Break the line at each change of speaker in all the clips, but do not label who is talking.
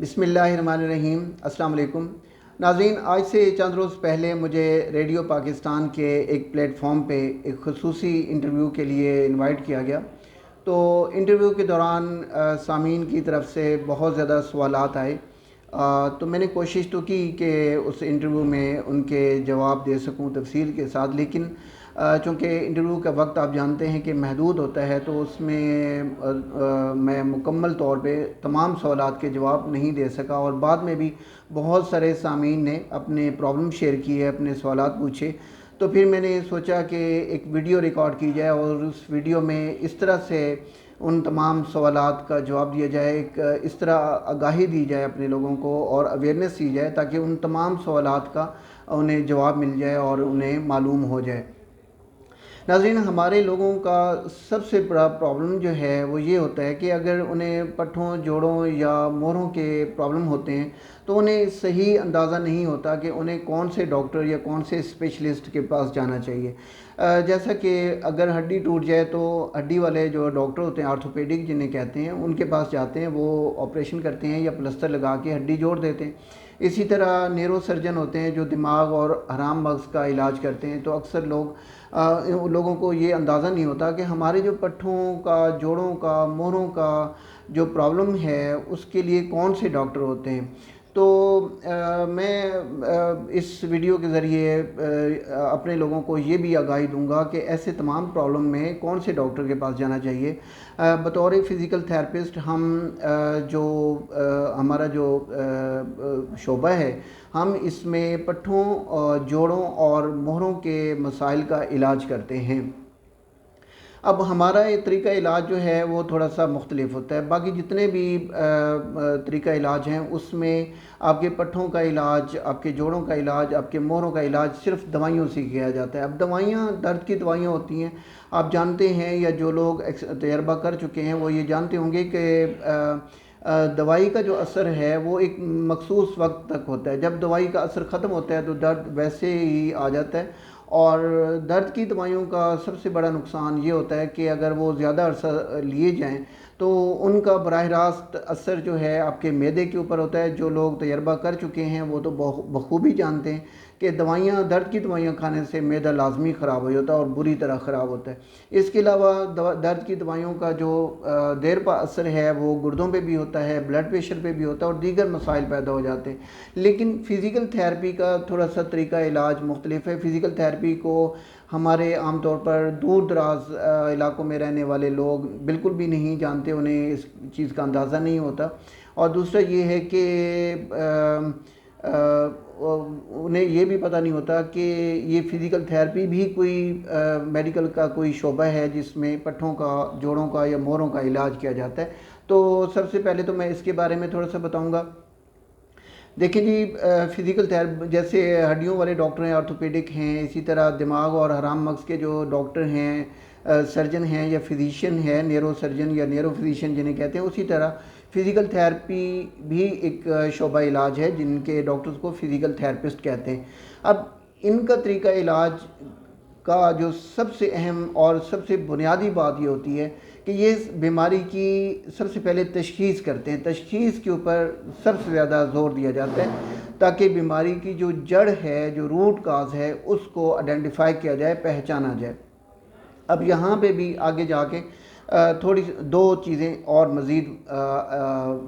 بسم اللہ الرحمن الرحیم۔ السلام علیکم ناظرین، آج سے چند روز پہلے مجھے ریڈیو پاکستان کے ایک پلیٹ فارم پہ ایک خصوصی انٹرویو کے لیے انوائٹ کیا گیا۔ تو انٹرویو کے دوران سامعین کی طرف سے بہت زیادہ سوالات آئے، تو میں نے کوشش تو کی کہ اس انٹرویو میں ان کے جواب دے سکوں تفصیل کے ساتھ، لیکن چونکہ انٹرویو کا وقت آپ جانتے ہیں کہ محدود ہوتا ہے، تو اس میں میں مکمل طور پہ تمام سوالات کے جواب نہیں دے سکا، اور بعد میں بھی بہت سارے سامعین نے اپنے پرابلم شیئر کیے، اپنے سوالات پوچھے۔ تو پھر میں نے سوچا کہ ایک ویڈیو ریکارڈ کی جائے اور اس ویڈیو میں اس طرح سے ان تمام سوالات کا جواب دیا جائے، ایک اس طرح آگاہی دی جائے اپنے لوگوں کو اور اویئرنیس دی جائے تاکہ ان تمام سوالات کا انہیں جواب مل جائے اور انہیں معلوم ہو جائے۔ ناظرین، ہمارے لوگوں کا سب سے بڑا پرابلم جو ہے وہ یہ ہوتا ہے کہ اگر انہیں پٹھوں، جوڑوں یا موروں کے پرابلم ہوتے ہیں تو انہیں صحیح اندازہ نہیں ہوتا کہ انہیں کون سے ڈاکٹر یا کون سے اسپیشلسٹ کے پاس جانا چاہیے۔ جیسا کہ اگر ہڈی ٹوٹ جائے تو ہڈی والے جو ڈاکٹر ہوتے ہیں، آرتھوپیڈک جنہیں کہتے ہیں، ان کے پاس جاتے ہیں، وہ آپریشن کرتے ہیں یا پلسٹر لگا کے ہڈی جوڑ دیتے ہیں۔ اسی طرح نیورو سرجن ہوتے ہیں جو دماغ اور حرام مغز کا علاج کرتے ہیں۔ تو اکثر لوگوں کو یہ اندازہ نہیں ہوتا کہ ہمارے جو پٹھوں کا، جوڑوں کا، موروں کا جو پرابلم ہے اس کے لیے کون سے ڈاکٹر ہوتے ہیں۔ تو میں اس ویڈیو کے ذریعے اپنے لوگوں کو یہ بھی آگاہی دوں گا کہ ایسے تمام پرابلم میں کون سے ڈاکٹر کے پاس جانا چاہیے۔ بطور فزیکل تھراپسٹ ہم ہمارا جو شعبہ ہے، ہم اس میں پٹھوں، جوڑوں اور مہروں کے مسائل کا علاج کرتے ہیں۔ اب ہمارا یہ طریقہ علاج جو ہے وہ تھوڑا سا مختلف ہوتا ہے، باقی جتنے بھی طریقہ علاج ہیں اس میں آپ کے پٹھوں کا علاج، آپ کے جوڑوں کا علاج، آپ کے مہروں کا علاج صرف دوائیوں سے کیا جاتا ہے۔ اب دوائیاں، درد کی دوائیاں ہوتی ہیں، آپ جانتے ہیں یا جو لوگ تجربہ کر چکے ہیں وہ یہ جانتے ہوں گے کہ دوائی کا جو اثر ہے وہ ایک مخصوص وقت تک ہوتا ہے۔ جب دوائی کا اثر ختم ہوتا ہے تو درد ویسے ہی آ جاتا ہے، اور درد کی دوائیوں کا سب سے بڑا نقصان یہ ہوتا ہے کہ اگر وہ زیادہ عرصہ لیے جائیں تو ان کا براہ راست اثر جو ہے آپ کے معدے کے اوپر ہوتا ہے۔ جو لوگ تجربہ کر چکے ہیں وہ تو بخوبی جانتے ہیں کہ دوائیاں، درد کی دوائیاں کھانے سے معدہ لازمی خراب ہو جاتا ہے اور بری طرح خراب ہوتا ہے۔ اس کے علاوہ درد کی دوائیوں کا جو دیر پا اثر ہے وہ گردوں پہ بھی ہوتا ہے، بلڈ پریشر پہ بھی ہوتا ہے اور دیگر مسائل پیدا ہو جاتے ہیں۔ لیکن فزیکل تھیراپی کا تھوڑا سا طریقہ علاج مختلف ہے۔ فزیکل تھیراپی کو ہمارے عام طور پر دور دراز علاقوں میں رہنے والے لوگ بالکل بھی نہیں جانتے، انہیں اس چیز کا اندازہ نہیں ہوتا۔ اور دوسرا یہ ہے کہ انہیں یہ بھی پتہ نہیں ہوتا کہ یہ فزیکل تھیراپی بھی کوئی میڈیکل کا کوئی شعبہ ہے جس میں پٹھوں کا، جوڑوں کا یا موروں کا علاج کیا جاتا ہے۔ تو سب سے پہلے تو میں اس کے بارے میں تھوڑا سا بتاؤں گا۔ دیکھیں جی، فزیکل تھیراپی جیسے ہڈیوں والے ڈاکٹر ہیں، آرتھوپیڈک ہیں، اسی طرح دماغ اور حرام مغز کے جو ڈاکٹر ہیں، سرجن ہیں یا فزیشین ہے، نیورو سرجن یا نیورو فزیشین جنہیں کہتے ہیں، اسی طرح فزیکل تھیراپی بھی ایک شعبہ علاج ہے جن کے ڈاکٹرز کو فزیکل تھیراپسٹ کہتے ہیں۔ اب ان کا طریقہ علاج کا جو سب سے اہم اور سب سے بنیادی بات یہ ہوتی ہے کہ یہ بیماری کی سب سے پہلے تشخیص کرتے ہیں۔ تشخیص کے اوپر سب سے زیادہ زور دیا جاتا ہے تاکہ بیماری کی جو جڑ ہے، جو روٹ کاز ہے، اس کو آئیڈینٹیفائی کیا جائے، پہچانا جائے۔ اب یہاں پہ بھی آگے جا کے تھوڑی دو چیزیں اور مزید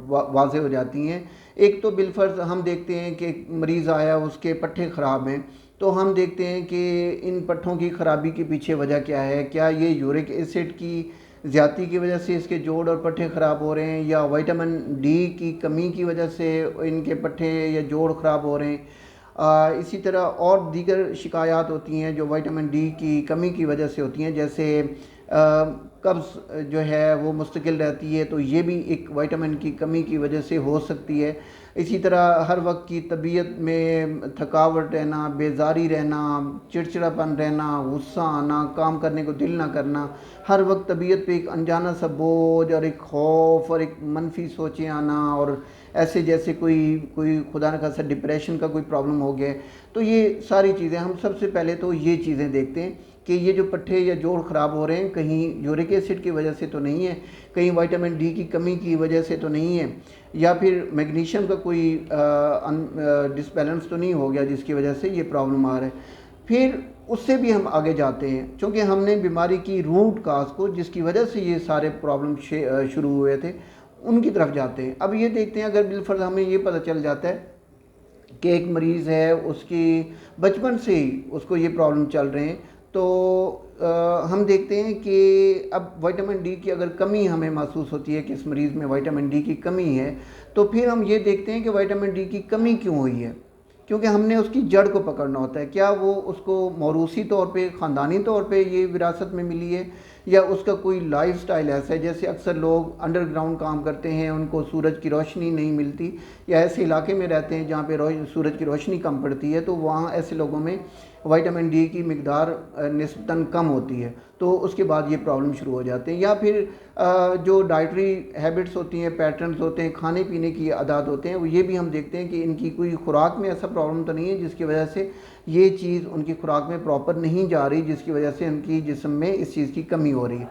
واضح ہو جاتی ہیں۔ ایک تو بالفرض ہم دیکھتے ہیں کہ ایک مریض آیا، اس کے پٹھے خراب ہیں، تو ہم دیکھتے ہیں کہ ان پٹھوں کی خرابی کے پیچھے وجہ کیا ہے۔ کیا یہ یورک ایسڈ کی زیادتی کی وجہ سے اس کے جوڑ اور پٹھے خراب ہو رہے ہیں، یا وٹامن ڈی کی کمی کی وجہ سے ان کے پٹھے یا جوڑ خراب ہو رہے ہیں۔ اسی طرح اور دیگر شکایات ہوتی ہیں جو وٹامن ڈی کی کمی کی وجہ سے ہوتی ہیں، جیسے قبض جو ہے وہ مستقل رہتی ہے، تو یہ بھی ایک وٹامن کی کمی کی وجہ سے ہو سکتی ہے۔ اسی طرح ہر وقت کی طبیعت میں تھکاوٹ رہنا، بیزاری رہنا، چڑچڑاپن رہنا، غصہ آنا، کام کرنے کو دل نہ کرنا، ہر وقت طبیعت پہ ایک انجانا سا بوجھ اور ایک خوف اور ایک منفی سوچیں آنا، اور ایسے جیسے کوئی خدا نہ خاصا ڈپریشن کا کوئی پرابلم ہو گیا۔ تو یہ ساری چیزیں ہم سب سے پہلے تو یہ چیزیں دیکھتے ہیں کہ یہ جو پٹھے یا جوڑ خراب ہو رہے ہیں کہیں یورک ایسڈ کی وجہ سے تو نہیں ہے، کہیں وائٹامن ڈی کی کمی کی وجہ سے تو نہیں ہے، یا پھر میگنیشیم کا کوئی ڈسبیلنس تو نہیں ہو گیا جس کی وجہ سے یہ پرابلم آ رہا ہے۔ پھر اس سے بھی ہم آگے جاتے ہیں، چونکہ ہم نے بیماری کی روٹ کاز کو جس کی وجہ سے یہ سارے پرابلم شروع ہوئے تھے ان کی طرف جاتے ہیں۔ اب یہ دیکھتے ہیں، اگر بالفرض ہمیں یہ پتہ چل جاتا ہے کہ ایک مریض ہے اس کی بچپن سے ہی اس کو یہ پرابلم چل رہے ہیں، تو ہم دیکھتے ہیں کہ اب وائٹامن ڈی کی اگر کمی ہمیں محسوس ہوتی ہے کہ اس مریض میں وائٹامن ڈی کی کمی ہے، تو پھر ہم یہ دیکھتے ہیں کہ وائٹامن ڈی کی کمی کیوں ہوئی ہے، کیونکہ ہم نے اس کی جڑ کو پکڑنا ہوتا ہے۔ کیا وہ اس کو موروثی طور پہ، خاندانی طور پہ یہ وراثت میں ملی ہے، یا اس کا کوئی لائف سٹائل ایسا ہے؟ جیسے اکثر لوگ انڈر گراؤنڈ کام کرتے ہیں، ان کو سورج کی روشنی نہیں ملتی، یا ایسے علاقے میں رہتے ہیں جہاں پہ سورج کی روشنی کم پڑتی ہے، تو وہاں ایسے لوگوں میں وائٹامن ڈی کی مقدار نسبتاً کم ہوتی ہے، تو اس کے بعد یہ پرابلم شروع ہو جاتے ہیں۔ یا پھر جو ڈائٹری ہیبٹس ہوتی ہیں، پیٹرنز ہوتے ہیں، کھانے پینے کی عادات ہوتے ہیں، وہ یہ بھی ہم دیکھتے ہیں کہ ان کی کوئی خوراک میں ایسا پرابلم تو نہیں ہے جس کی وجہ سے یہ چیز ان کی خوراک میں پراپر نہیں جا رہی، جس کی وجہ سے ان کی جسم میں اس چیز کی کمی ہو رہی ہے۔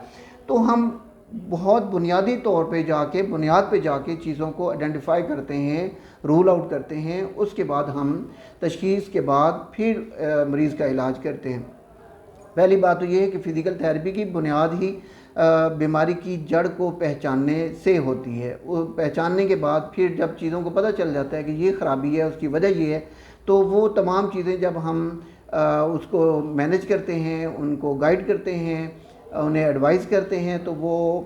تو ہم بہت بنیادی طور پہ بنیاد پہ جا کے چیزوں کو آئیڈینٹیفائی کرتے ہیں، رول آؤٹ کرتے ہیں، اس کے بعد ہم تشخیص کے بعد پھر مریض کا علاج کرتے ہیں۔ پہلی بات تو یہ ہے کہ فزیکل تھیراپی کی بنیاد ہی بیماری کی جڑ کو پہچاننے سے ہوتی ہے۔ وہ پہچاننے کے بعد پھر جب چیزوں کو پتہ چل جاتا ہے کہ یہ خرابی ہے، اس کی وجہ یہ ہے، تو وہ تمام چیزیں جب ہم اس کو مینیج کرتے ہیں، ان کو گائیڈ کرتے ہیں، انہیں ایڈوائز کرتے ہیں، تو وہ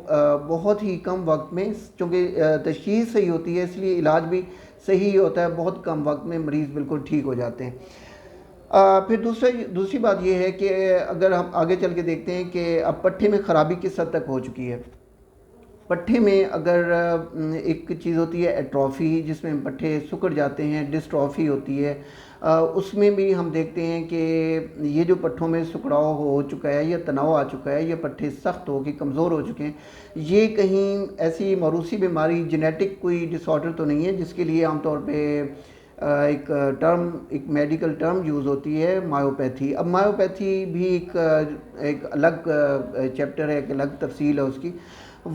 بہت ہی کم وقت میں، چونکہ تشخیص صحیح ہوتی ہے اس لیے علاج بھی صحیح ہوتا ہے، بہت کم وقت میں مریض بالکل ٹھیک ہو جاتے ہیں۔ پھر دوسری بات یہ ہے کہ اگر ہم آگے چل کے دیکھتے ہیں کہ اب پٹھے میں خرابی کس حد تک ہو چکی ہے۔ پٹھے میں اگر ایک چیز ہوتی ہے ایٹروفی، جس میں پٹھے سکڑ جاتے ہیں، ڈسٹروفی ہوتی ہے، اس میں بھی ہم دیکھتے ہیں کہ یہ جو پٹھوں میں سکڑاؤ ہو چکا ہے یا تناؤ آ چکا ہے، یہ پٹھے سخت ہو کے کمزور ہو چکے ہیں، یہ کہیں ایسی موروثی بیماری، جینیٹک کوئی ڈس آرڈر تو نہیں ہے جس کے لیے عام طور پہ ایک میڈیکل ٹرم یوز ہوتی ہے، مایوپیتھی۔ اب مایوپیتھی بھی ایک الگ چیپٹر ہے، ایک الگ تفصیل ہے اس کی،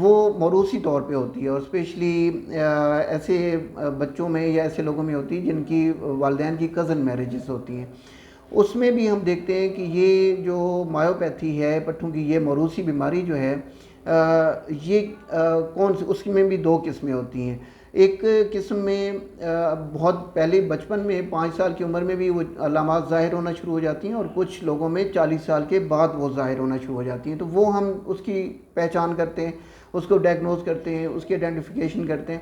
وہ موروثی طور پہ ہوتی ہے، اور اسپیشلی ایسے بچوں میں یا ایسے لوگوں میں ہوتی ہے جن کی والدین کی کزن میرجز ہوتی ہیں۔ اس میں بھی ہم دیکھتے ہیں کہ یہ جو مایوپیتھی ہے، پٹھوں کی یہ موروثی بیماری جو ہے، یہ اس میں بھی دو قسمیں ہوتی ہیں۔ ایک قسم میں بہت پہلے بچپن میں 5 سال کی عمر میں بھی وہ علامات ظاہر ہونا شروع ہو جاتی ہیں، اور کچھ لوگوں میں 40 سال کے بعد وہ ظاہر ہونا شروع ہو جاتی ہیں، تو وہ ہم اس کی پہچان کرتے ہیں، اس کو ڈائگنوز کرتے ہیں، اس کی آئیڈینٹیفیکیشن کرتے ہیں۔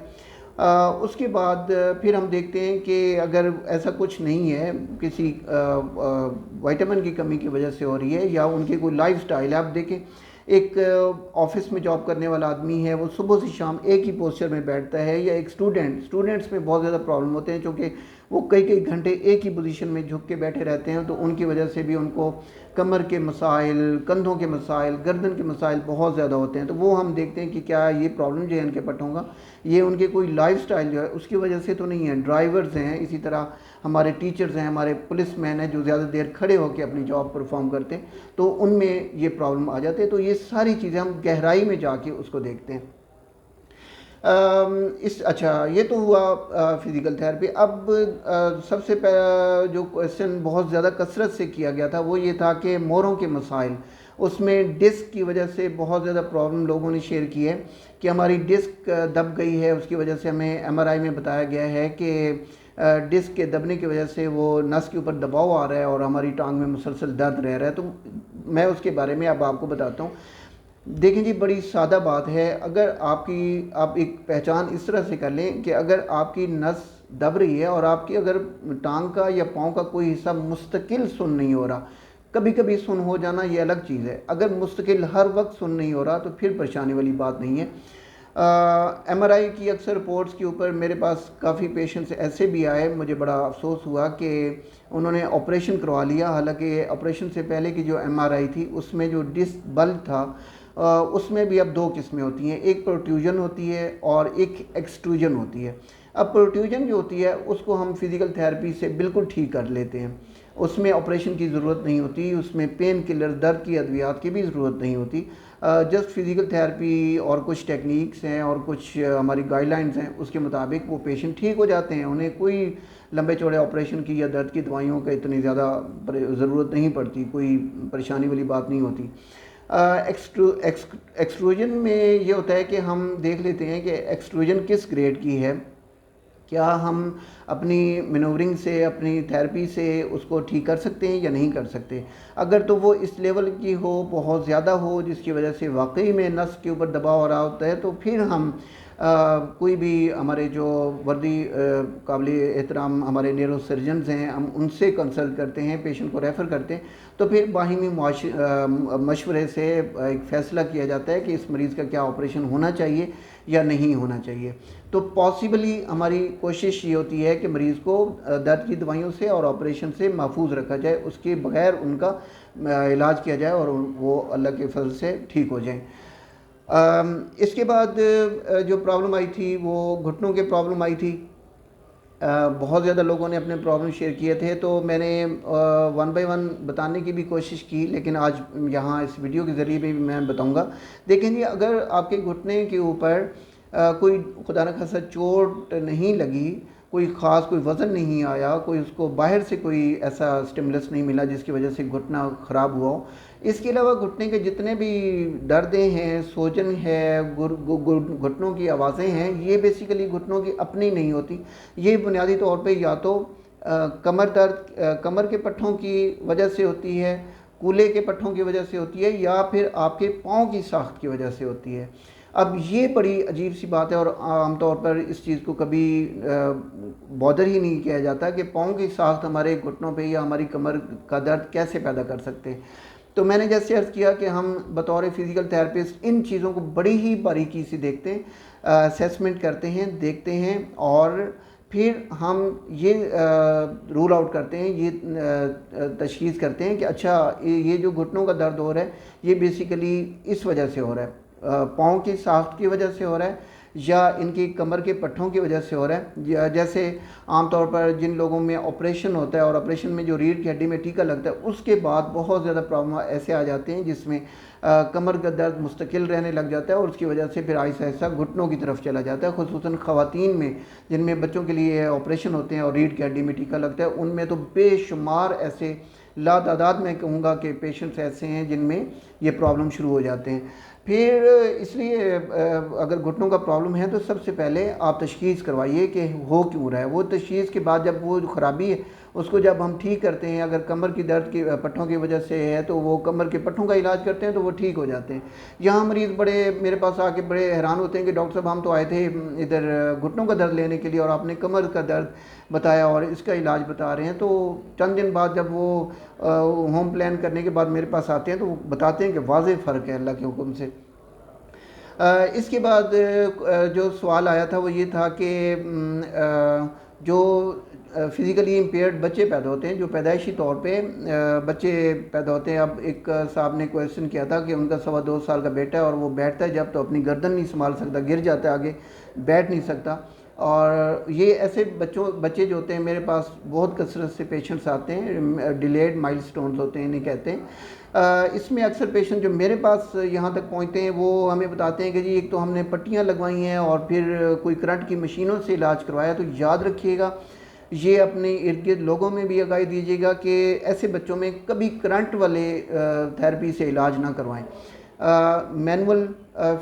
اس کے بعد پھر ہم دیکھتے ہیں کہ اگر ایسا کچھ نہیں ہے، کسی وائٹامن کی کمی کی وجہ سے ہو رہی ہے، یا ان کے کوئی لائف سٹائل ہے۔ آپ دیکھیں، ایک آفس میں جاب کرنے والا آدمی ہے، وہ صبح سے شام ایک ہی پوسچر میں بیٹھتا ہے، یا ایک اسٹوڈنٹس میں بہت زیادہ پرابلم ہوتے ہیں، چونکہ وہ کئی گھنٹے ایک ہی پوزیشن میں جھک کے بیٹھے رہتے ہیں، تو ان کی وجہ سے بھی ان کو کمر کے مسائل، کندھوں کے مسائل، گردن کے مسائل بہت زیادہ ہوتے ہیں۔ تو وہ ہم دیکھتے ہیں کہ کیا یہ پرابلم جو ہے ان کے پٹھوں کا، یہ ان کے کوئی لائف سٹائل جو ہے اس کی وجہ سے تو نہیں ہے۔ ڈرائیورز ہیں، اسی طرح ہمارے ٹیچرز ہیں، ہمارے پولیس مین ہیں جو زیادہ دیر کھڑے ہو کے اپنی جاب پرفارم کرتے ہیں، تو ان میں یہ پرابلم آ جاتے ہیں۔ تو یہ ساری چیزیں ہم گہرائی میں جا کے اس کو دیکھتے ہیں۔ اچھا، یہ تو ہوا فزیکل تھیراپی۔ اب سب سے پہلا جو کویشچن بہت زیادہ کثرت سے کیا گیا تھا وہ یہ تھا کہ موروں کے مسائل، اس میں ڈسک کی وجہ سے بہت زیادہ پرابلم لوگوں نے شیئر کی ہے کہ ہماری ڈسک دب گئی ہے، اس کی وجہ سے ہمیں MRI میں بتایا گیا ہے کہ ڈسک کے دبنے کی وجہ سے وہ نس کے اوپر دباؤ آ رہا ہے اور ہماری ٹانگ میں مسلسل درد رہ رہا ہے۔ تو میں اس کے بارے میں اب آپ کو بتاتا ہوں۔ دیکھیں جی، بڑی سادہ بات ہے، اگر آپ ایک پہچان اس طرح سے کر لیں کہ اگر آپ کی نس دب رہی ہے اور آپ کی اگر ٹانگ کا یا پاؤں کا کوئی حصہ مستقل سن نہیں ہو رہا، کبھی کبھی سن ہو جانا یہ الگ چیز ہے، اگر مستقل ہر وقت سن نہیں ہو رہا تو پھر پریشانی والی بات نہیں ہے۔ MRI کی اکثر رپورٹس کے اوپر میرے پاس کافی پیشنٹس ایسے بھی آئے، مجھے بڑا افسوس ہوا کہ انہوں نے آپریشن کروا لیا، حالانکہ آپریشن سے پہلے کی جو MRI تھی اس میں جو ڈسک بلج تھا، اس میں بھی اب 2 قسمیں ہوتی ہیں، ایک پروٹیوژن ہوتی ہے اور ایک ایکسٹروژن ہوتی ہے۔ اب پروٹیوژن جو ہوتی ہے اس کو ہم فزیکل تھیراپی سے بالکل ٹھیک کر لیتے ہیں، اس میں آپریشن کی ضرورت نہیں ہوتی، اس میں پین کلر، درد کی ادویات کی بھی ضرورت نہیں ہوتی، جسٹ فزیکل تھیراپی اور کچھ ٹیکنیکس ہیں اور کچھ ہماری گائیڈ لائنز ہیں، اس کے مطابق وہ پیشنٹ ٹھیک ہو جاتے ہیں، انہیں کوئی لمبے چوڑے آپریشن کی یا درد کی دوائیوں کا اتنی زیادہ ضرورت نہیں پڑتی، کوئی پریشانی والی بات نہیں ہوتی۔ ایکسٹروژن میں یہ ہوتا ہے کہ ہم دیکھ لیتے ہیں کہ ایکسٹروژن کس گریڈ کی ہے، کیا ہم اپنی مینورنگ سے، اپنی تھیراپی سے اس کو ٹھیک کر سکتے ہیں یا نہیں کر سکتے۔ اگر تو وہ اس لیول کی ہو، بہت زیادہ ہو، جس کی وجہ سے واقعی میں نس کے اوپر دباؤ آ رہا ہوتا ہے، تو پھر ہم کوئی بھی ہمارے جو وردی قابل احترام ہمارے نیورو سرجنز ہیں، ہم ان سے کنسلٹ کرتے ہیں، پیشنٹ کو ریفر کرتے ہیں، تو پھر باہمی مشورے سے ایک فیصلہ کیا جاتا ہے کہ اس مریض کا کیا آپریشن ہونا چاہیے یا نہیں ہونا چاہیے۔ تو پاسبلی ہماری کوشش یہ ہوتی ہے کہ مریض کو درد کی دوائیوں سے اور آپریشن سے محفوظ رکھا جائے، اس کے بغیر ان کا علاج کیا جائے اور وہ اللہ کے فضل سے ٹھیک ہو جائیں۔ اس کے بعد جو پرابلم آئی تھی وہ گھٹنوں کے پرابلم آئی تھی۔ بہت زیادہ لوگوں نے اپنے پرابلم شیئر کیے تھے، تو میں نے ون بائی ون بتانے کی بھی کوشش کی، لیکن آج یہاں اس ویڈیو کے ذریعے بھی میں بتاؤں گا۔ دیکھیں جی، اگر آپ کے گھٹنے کے اوپر کوئی خدا نخواستہ چوٹ نہیں لگی، کوئی خاص کوئی وزن نہیں آیا، کوئی اس کو باہر سے کوئی ایسا اسٹیمولس نہیں ملا جس کی وجہ سے گھٹنا خراب ہوا ہو، اس کے علاوہ گھٹنے کے جتنے بھی دردیں ہیں، سوجن ہے، گھٹنوں کی آوازیں ہیں، یہ بیسیکلی گھٹنوں کی اپنی نہیں ہوتی، یہ بنیادی طور پہ یا تو کمر درد، کمر کے پٹھوں کی وجہ سے ہوتی ہے، کولے کے پٹھوں کی وجہ سے ہوتی ہے، یا پھر آپ کے پاؤں کی ساخت کی وجہ سے ہوتی ہے۔ اب یہ بڑی عجیب سی بات ہے، اور عام طور پر اس چیز کو کبھی بودر ہی نہیں کیا جاتا کہ پاؤں کی ساخت ہمارے گھٹنوں پہ یا ہماری کمر کا درد کیسے پیدا کر سکتے ہیں۔ تو میں نے جیسے عرض کیا کہ ہم بطور فزیکل تھیراپسٹ ان چیزوں کو بڑی ہی باریکی سے دیکھتے ہیں، اسیسمنٹ کرتے ہیں، دیکھتے ہیں، اور پھر ہم یہ رول آؤٹ کرتے ہیں، یہ تشخیص کرتے ہیں کہ اچھا یہ جو گھٹنوں کا درد ہو رہا ہے یہ بیسیکلی اس وجہ سے ہو رہا ہے، پاؤں کی ساخت کی وجہ سے ہو رہا ہے، یا ان کی کمر کے پٹھوں کی وجہ سے ہو رہا ہے۔ جیسے عام طور پر جن لوگوں میں آپریشن ہوتا ہے اور آپریشن میں جو ریڑھ کی ہڈی میں ٹیکا لگتا ہے، اس کے بعد بہت زیادہ پرابلم ایسے آ جاتے ہیں جس میں کمر کا درد مستقل رہنے لگ جاتا ہے، اور اس کی وجہ سے پھر آہستہ آہستہ گھٹنوں کی طرف چلا جاتا ہے، خصوصاً خواتین میں جن میں بچوں کے لیے آپریشن ہوتے ہیں اور ریڑھ کی ہڈی میں ٹیکا لگتا ہے، ان میں تو بے شمار ایسے لا تعداد میں کہوں گا کہ پیشنٹس ایسے ہیں جن میں یہ پرابلم شروع ہو جاتے ہیں۔ پھر اس لیے اگر گھٹنوں کا پرابلم ہے تو سب سے پہلے آپ تشخیص کروائیے کہ ہو کیوں رہا ہے۔ وہ تشخیص کے بعد جب وہ خرابی ہے اس کو جب ہم ٹھیک کرتے ہیں، اگر کمر کی درد کی پٹھوں کی وجہ سے ہے تو وہ کمر کے پٹھوں کا علاج کرتے ہیں تو وہ ٹھیک ہو جاتے ہیں۔ یہاں مریض بڑے میرے پاس آ کے بڑے حیران ہوتے ہیں کہ ڈاکٹر صاحب ہم تو آئے تھے ادھر گھٹنوں کا درد لینے کے لیے اور آپ نے کمر کا درد بتایا اور اس کا علاج بتا رہے ہیں۔ تو چند دن بعد جب وہ ہوم پلان کرنے کے بعد میرے پاس آتے ہیں تو وہ بتاتے ہیں کہ واضح فرق ہے اللہ کے حکم سے۔ اس کے بعد جو سوال آیا تھا وہ یہ تھا کہ جو فزیکلی امپیئرڈ بچے پیدا ہوتے ہیں، جو پیدائشی طور پہ بچے پیدا ہوتے ہیں، اب ایک صاحب نے کویسچن کیا تھا کہ ان کا 2.25 سال کا بیٹا ہے اور وہ بیٹھتا ہے جب تو اپنی گردن نہیں سنبھال سکتا، گر جاتا ہے آگے، بیٹھ نہیں سکتا، اور یہ ایسے بچے جو ہوتے ہیں میرے پاس بہت کثرت سے پیشنٹس آتے ہیں، ڈیلیڈ مائل سٹونز ہوتے ہیں انہیں کہتے ہیں۔ اس میں اکثر پیشنٹ جو میرے پاس یہاں تک پہنچتے ہیں وہ ہمیں بتاتے ہیں کہ جی ایک تو ہم نے پٹیاں لگوائی ہیں اور پھر کوئی کرنٹ کی مشینوں سے علاج کروایا، تو یاد رکھیے گا یہ اپنے ارد گرد لوگوں میں بھی آگاہی دیجیے گا کہ ایسے بچوں میں کبھی کرنٹ والے تھیراپی سے علاج نہ کروائیں۔ مینول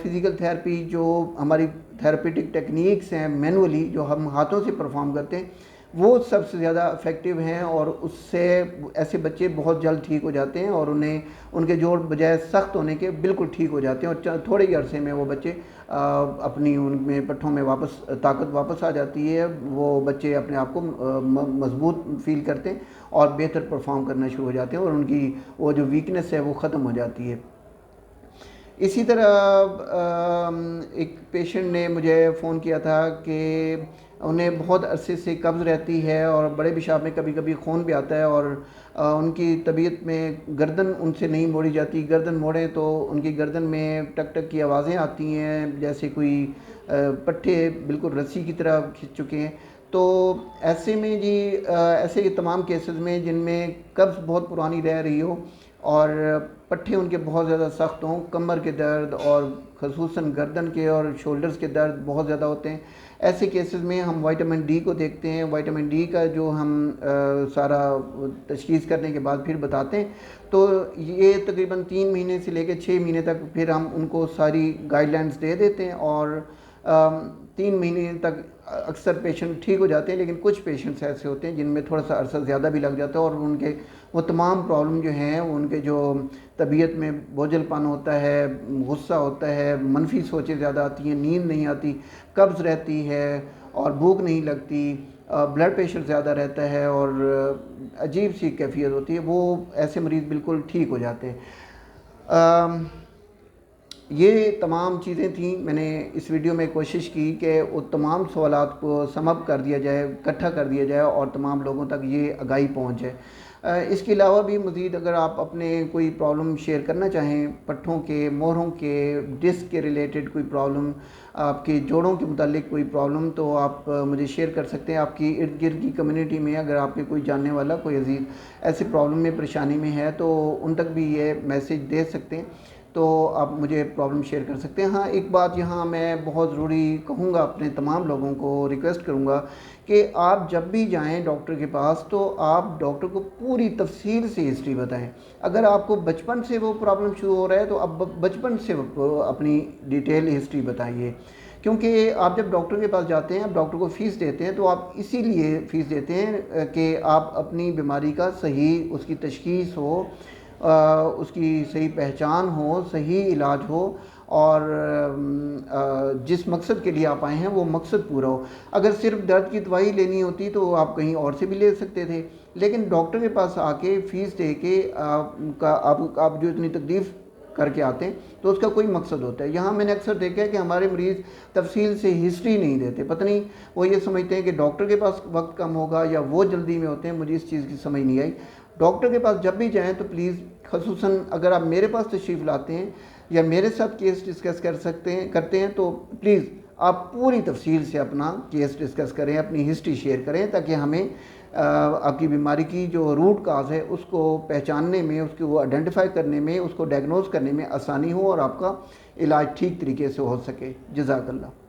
فزیکل تھیراپی جو ہماری تھیراپیٹک ٹیکنیکس ہیں مینولی جو ہم ہاتھوں سے پرفارم کرتے ہیں وہ سب سے زیادہ افیکٹو ہیں، اور اس سے ایسے بچے بہت جلد ٹھیک ہو جاتے ہیں اور انہیں ان کے جوڑ بجائے سخت ہونے کے بالکل ٹھیک ہو جاتے ہیں، اور تھوڑے ہی عرصے میں وہ بچے اپنی ان میں پٹھوں میں طاقت واپس آ جاتی ہے، وہ بچے اپنے آپ کو مضبوط فیل کرتے ہیں اور بہتر پرفارم کرنا شروع ہو جاتے ہیں، اور ان کی وہ جو ویکنس ہے وہ ختم ہو جاتی ہے۔ اسی طرح ایک پیشنٹ نے مجھے فون کیا تھا کہ انہیں بہت عرصے سے قبض رہتی ہے اور بڑے پیشاب میں کبھی کبھی خون بھی آتا ہے، اور ان کی طبیعت میں گردن ان سے نہیں موڑی جاتی، گردن موڑیں تو ان کی گردن میں ٹک ٹک کی آوازیں آتی ہیں جیسے کوئی پٹھے بالکل رسی کی طرح کھنچ چکے ہیں۔ تو ایسے میں جی ایسے تمام کیسز میں جن میں قبض بہت پرانی رہ رہی ہو اور پٹھے ان کے بہت زیادہ سخت ہوں، کمر کے درد اور خصوصاً گردن کے اور شولڈرز کے درد بہت زیادہ ہوتے ہیں، ایسے کیسز میں ہم وائٹامن ڈی کو دیکھتے ہیں۔ وائٹامن ڈی کا جو ہم سارا تشخیص کرنے کے بعد پھر بتاتے ہیں، تو یہ تقریباً 3 مہینے سے لے کے 6 مہینے تک پھر ہم ان کو ساری گائیڈ لائنز دے دیتے ہیں، اور 3 مہینے تک اکثر پیشنٹ ٹھیک ہو جاتے ہیں، لیکن کچھ پیشنٹس ایسے ہوتے ہیں جن میں تھوڑا سا عرصہ زیادہ بھی لگ جاتا ہے، اور ان کے وہ تمام پرابلم جو ہیں، ان کے جو طبیعت میں بوجھل پن ہوتا ہے، غصہ ہوتا ہے، منفی سوچیں زیادہ آتی ہیں، نیند نہیں آتی، قبض رہتی ہے اور بھوک نہیں لگتی، بلڈ پریشر زیادہ رہتا ہے اور عجیب سی کیفیت ہوتی ہے، وہ ایسے مریض بالکل ٹھیک ہو جاتے ہیں۔ یہ تمام چیزیں تھیں، میں نے اس ویڈیو میں کوشش کی کہ وہ تمام سوالات کو سم اپ کر دیا جائے، اکٹھا کر دیا جائے اور تمام لوگوں تک یہ آگاہی پہنچ جائے۔ اس کے علاوہ بھی مزید اگر آپ اپنے کوئی پرابلم شیئر کرنا چاہیں، پٹھوں کے، موروں کے، ڈسک کے ریلیٹڈ کوئی پرابلم، آپ کے جوڑوں کے متعلق کوئی پرابلم، تو آپ مجھے شیئر کر سکتے ہیں۔ آپ کی ارد گرد کی کمیونٹی میں اگر آپ کے کوئی جاننے والا، کوئی عزیز ایسے پرابلم میں، پریشانی میں ہے، تو ان تک بھی یہ میسیج دے سکتے ہیں، تو آپ مجھے پرابلم شیئر کر سکتے ہیں۔ ہاں، ایک بات یہاں میں بہت ضروری کہوں گا، اپنے تمام لوگوں کو ریکویسٹ کروں گا کہ آپ جب بھی جائیں ڈاکٹر کے پاس، تو آپ ڈاکٹر کو پوری تفصیل سے ہسٹری بتائیں۔ اگر آپ کو بچپن سے وہ پرابلم شروع ہو رہا ہے، تو اب بچپن سے اپنی ڈیٹیل ہسٹری بتائیے، کیونکہ آپ جب ڈاکٹر کے پاس جاتے ہیں، آپ ڈاکٹر کو فیس دیتے ہیں، تو آپ اسی لیے فیس دیتے ہیں کہ آپ اپنی بیماری کا صحیح اس کی تشخیص ہو، اس کی صحیح پہچان ہو، صحیح علاج ہو، اور جس مقصد کے لیے آپ آئے ہیں وہ مقصد پورا ہو۔ اگر صرف درد کی دوائی لینی ہوتی تو آپ کہیں اور سے بھی لے سکتے تھے، لیکن ڈاکٹر کے پاس آ کے فیس دے کے آپ جو اتنی تکلیف کر کے آتے ہیں، تو اس کا کوئی مقصد ہوتا ہے۔ یہاں میں نے اکثر دیکھا ہے کہ ہمارے مریض تفصیل سے ہسٹری نہیں دیتے، پتہ نہیں وہ یہ سمجھتے ہیں کہ ڈاکٹر کے پاس وقت کم ہوگا یا وہ جلدی میں ہوتے ہیں، مجھے اس چیز کی سمجھ نہیں آئی۔ ڈاکٹر کے پاس جب بھی جائیں تو پلیز، خصوصاً اگر آپ میرے پاس تشریف لاتے ہیں یا میرے ساتھ کیس ڈسکس کرتے ہیں، تو پلیز آپ پوری تفصیل سے اپنا کیس ڈسکس کریں، اپنی ہسٹری شیئر کریں، تاکہ ہمیں آپ کی بیماری کی جو روٹ کاز ہے اس کو پہچاننے میں، اس کو آئیڈینٹیفائی کرنے میں، اس کو ڈائگنوز کرنے میں آسانی ہو اور آپ کا علاج ٹھیک طریقے سے ہو سکے۔ جزاک اللہ۔